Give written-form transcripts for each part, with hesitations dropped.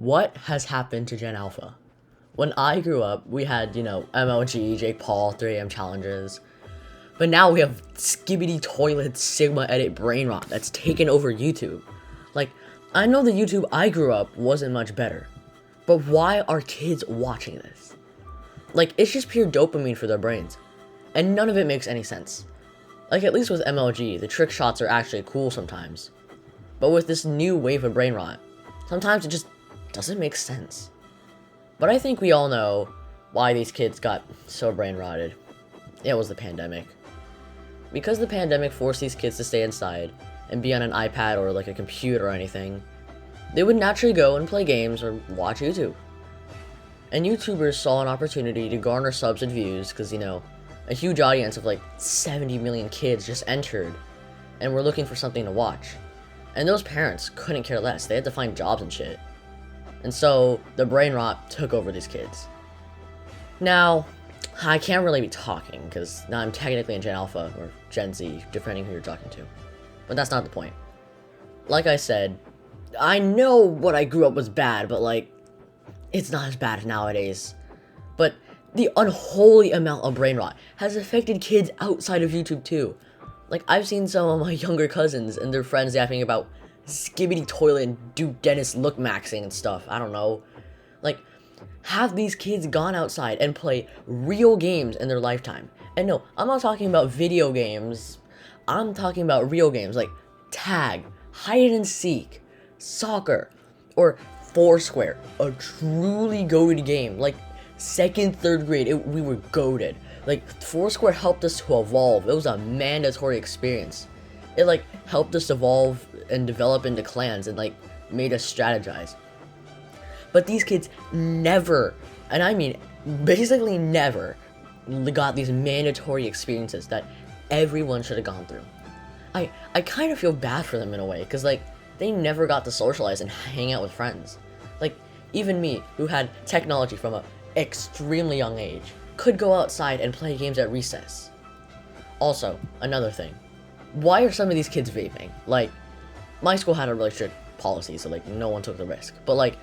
What has happened to Gen Alpha? When I grew up, we had, MLG, Jake Paul, 3AM challenges. But now we have Skibidi Toilet Sigma Edit Brain Rot that's taken over YouTube. Like, I know the YouTube I grew up wasn't much better. But why are kids watching this? Like, it's just pure dopamine for their brains. And none of it makes any sense. Like, at least with MLG, the trick shots are actually cool sometimes. But with this new wave of brain rot, sometimes it just doesn't make sense. But I think we all know why these kids got so brain rotted. It was the pandemic. Because the pandemic forced these kids to stay inside and be on an iPad or like a computer or anything, they would naturally go and play games or watch YouTube. And YouTubers saw an opportunity to garner subs and views because, a huge audience of like 70 million kids just entered and were looking for something to watch. And those parents couldn't care less. They had to find jobs and shit. And so the brain rot took over these kids. Now, I can't really be talking because now I'm technically in Gen Alpha or Gen Z, depending who you're talking to. But that's not the point. Like I said, I know what I grew up was bad, but like, it's not as bad nowadays. But the unholy amount of brain rot has affected kids outside of YouTube too. Like, I've seen some of my younger cousins and their friends yapping about Skibidi Toilet and Duke Dennis look maxing and stuff. I don't know. Like, have these kids gone outside and play real games in their lifetime? And no, I'm not talking about video games. I'm talking about real games like tag, hide and seek, soccer, or Foursquare, a truly goated game. Like, second, third grade, we were goated. Like, Foursquare helped us to evolve. It was a mandatory experience. It like helped us evolve and develop into clans and like made us strategize. But these kids never, and I mean basically never, got these mandatory experiences that everyone should have gone through. I kind of feel bad for them in a way, because like they never got to socialize and hang out with friends. Like, even me, who had technology from a extremely young age, could go outside and play games at recess. Also, another thing. Why are some of these kids vaping? Like, my school had a really strict policy, so like no one took the risk. But like,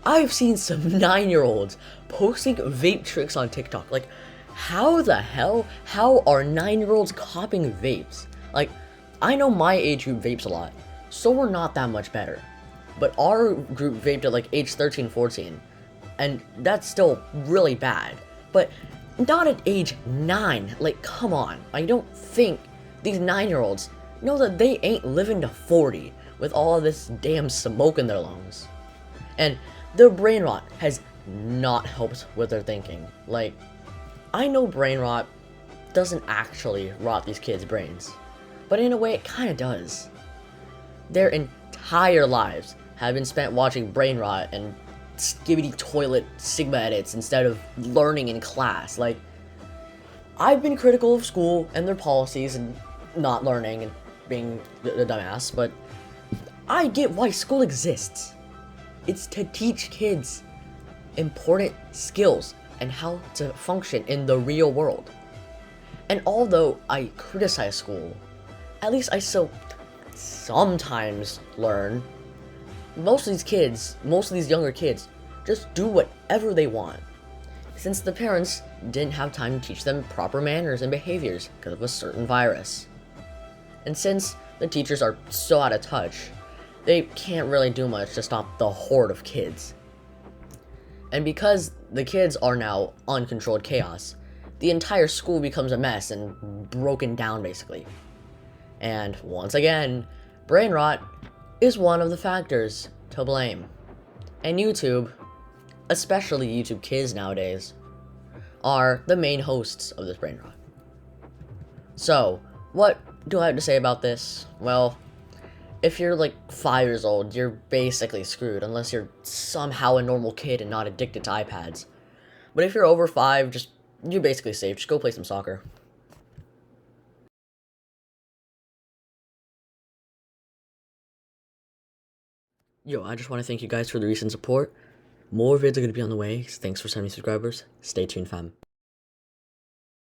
I've seen some 9-year-olds posting vape tricks on TikTok. Like, how the hell? How are 9-year-olds copying vapes? Like, I know my age group vapes a lot, so we're not that much better. But our group vaped at like age 13, 14, and that's still really bad. But not at age 9. Like, come on. I don't think these 9-year-olds know that they ain't living to 40 with all of this damn smoke in their lungs. And their brain rot has not helped with their thinking. Like, I know brain rot doesn't actually rot these kids' brains, but in a way it kinda does. Their entire lives have been spent watching brain rot and Skibidi Toilet Sigma edits instead of learning in class. Like, I've been critical of school and their policies and not learning and being a dumbass, but I get why school exists. It's to teach kids important skills and how to function in the real world. And although I criticize school, at least I still sometimes learn. Most of these younger kids, just do whatever they want, since the parents didn't have time to teach them proper manners and behaviors because of a certain virus. And since the teachers are so out of touch, they can't really do much to stop the horde of kids. And because the kids are now uncontrolled chaos, the entire school becomes a mess and broken down basically. And once again, brain rot is one of the factors to blame. And YouTube, especially YouTube kids nowadays, are the main hosts of this brain rot. So, what do I have to say about this? Well, if you're like 5 years old, you're basically screwed unless you're somehow a normal kid and not addicted to iPads. But if you're over 5, you're basically safe. Just go play some soccer. Yo, I just want to thank you guys for the recent support. More vids are going to be on the way. Thanks for 70 subscribers. Stay tuned, fam.